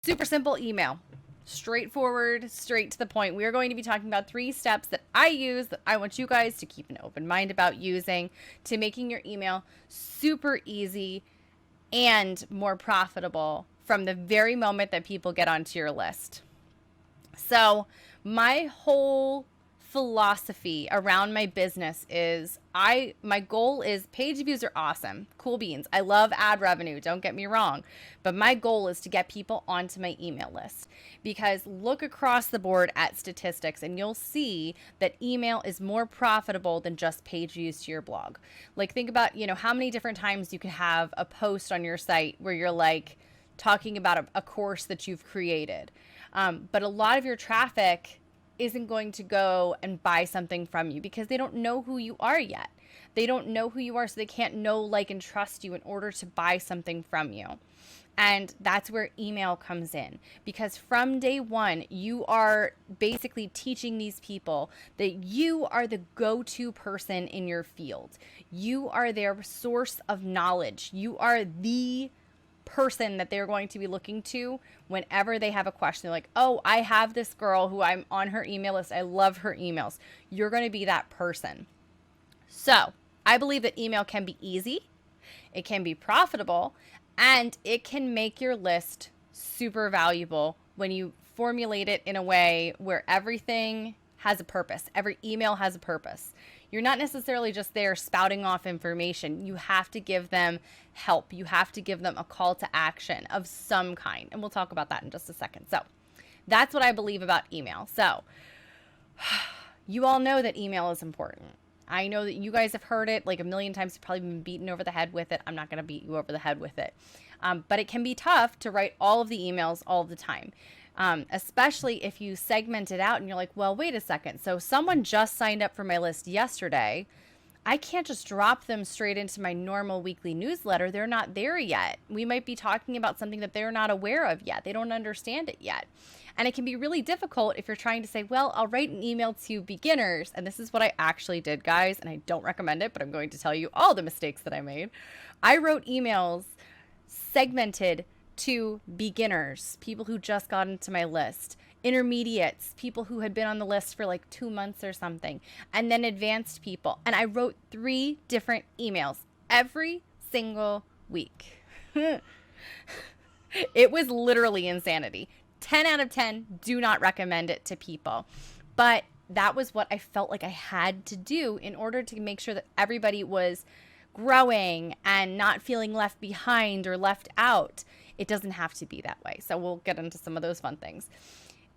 Super simple email. Straightforward, straight to the point. We are going to be talking about 3 steps that I use that I want you guys to keep an open mind about using to making your email super easy and more profitable from the very moment that people get onto your list. So, my whole philosophy around my business is my goal is page views are awesome. Cool beans. I love ad revenue, don't get me wrong. But my goal is to get people onto my email list because look across the board at statistics and you'll see that email is more profitable than just page views to your blog. Like think about, how many different times you can have a post on your site where you're like talking about a course that you've created. But a lot of your traffic isn't going to go and buy something from you because they don't know who you are yet. They don't know who you are, so they can't know, like, and trust you in order to buy something from you. And that's where email comes in because from day one, you are basically teaching these people that you are the go-to person in your field. You are their source of knowledge. You are the person that they're going to be looking to whenever they have a question. They're like, oh, I have this girl who I'm on her email list. I love her emails. You're going to be that person. So I believe that email can be easy, it can be profitable, and it can make your list super valuable when you formulate it in a way where everything has a purpose. Every email has a purpose. You're not necessarily just there spouting off information. You have to give them help. You have to give them a call to action of some kind. And we'll talk about that in just a second. So that's what I believe about email. So you all know that email is important. I know that you guys have heard it like a million times. You've probably been beaten over the head with it. I'm not going to beat you over the head with it. But it can be tough to write all of the emails all the time. Especially if you segment it out and you're like, well, wait a second. So someone just signed up for my list yesterday. I can't just drop them straight into my normal weekly newsletter. They're not there yet. We might be talking about something that they're not aware of yet. They don't understand it yet. And it can be really difficult if you're trying to say, well, I'll write an email to beginners. And this is what I actually did, guys. And I don't recommend it, but I'm going to tell you all the mistakes that I made. I wrote emails segmented to beginners, people who just got into my list, intermediates, people who had been on the list for like 2 months or something, and then advanced people. And I wrote 3 different emails every single week. It was literally insanity. 10 out of 10, do not recommend it to people. But that was what I felt like I had to do in order to make sure that everybody was growing and not feeling left behind or left out. It doesn't have to be that way. So we'll get into some of those fun things.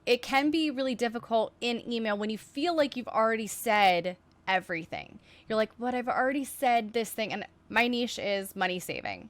It can be really difficult in email when you feel like you've already said everything. You're like, what, I've already said this thing. And my niche is money saving.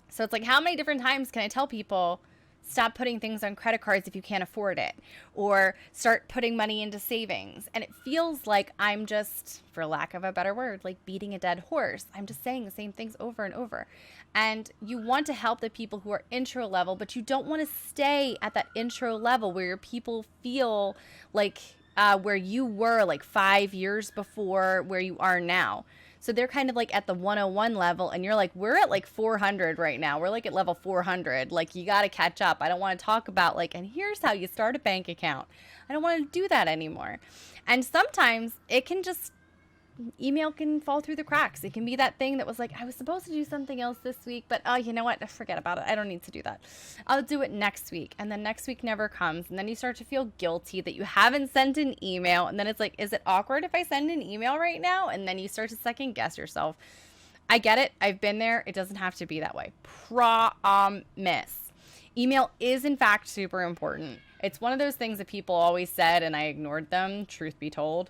So it's like, how many different times can I tell people, stop putting things on credit cards if you can't afford it, or start putting money into savings? And it feels like I'm just, for lack of a better word, like beating a dead horse. I'm just saying the same things over and over. And you want to help the people who are intro level, but you don't want to stay at that intro level where your people feel like where you were like 5 years before where you are now. So they're kind of like at the 101 level and you're like, we're at like 400 right now. We're like at level 400. Like you got to catch up. I don't want to talk about like, and here's how you start a bank account. I don't want to do that anymore. And sometimes it can just, email can fall through the cracks. It can be that thing that was like, I was supposed to do something else this week, but oh, you know what? Forget about it. I don't need to do that. I'll do it next week. And then next week never comes. And then you start to feel guilty that you haven't sent an email. And then it's like, is it awkward if I send an email right now? And then you start to second guess yourself. I get it. I've been there. It doesn't have to be that way. Promise. Email is in fact super important. It's one of those things that people always said and I ignored them, truth be told.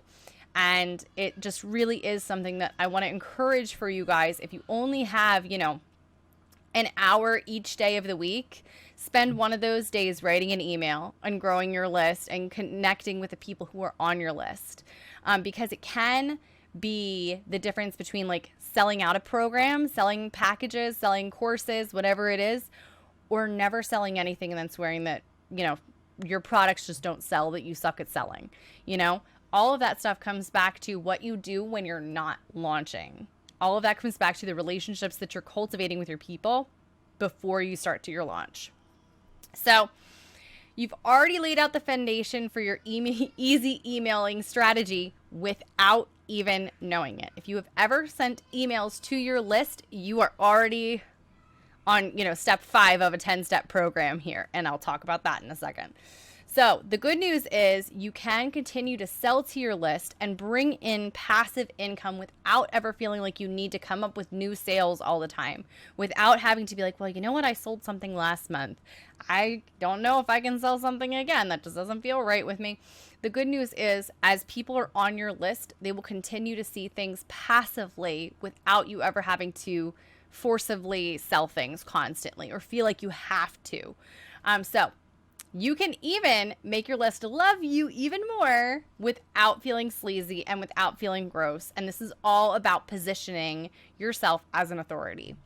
And it just really is something that I want to encourage for you guys. If you only have, an hour each day of the week, spend one of those days writing an email and growing your list and connecting with the people who are on your list. Because it can be the difference between like selling out a program, selling packages, selling courses, whatever it is, or never selling anything and then swearing that, your products just don't sell, that you suck at selling, All of that stuff comes back to what you do when you're not launching. All of that comes back to the relationships that you're cultivating with your people before you start to your launch. So You've already laid out the foundation for your easy emailing strategy without even knowing it. If you have ever sent emails to your list, you are already on, step 5 of a 10-step program here, and I'll talk about that in a second. So the good news is you can continue to sell to your list and bring in passive income without ever feeling like you need to come up with new sales all the time, without having to be like, well, you know what? I sold something last month. I don't know if I can sell something again. That just doesn't feel right with me. The good news is, as people are on your list, they will continue to see things passively without you ever having to forcibly sell things constantly or feel like you have to. So you can even make your list love you even more without feeling sleazy and without feeling gross. And this is all about positioning yourself as an authority.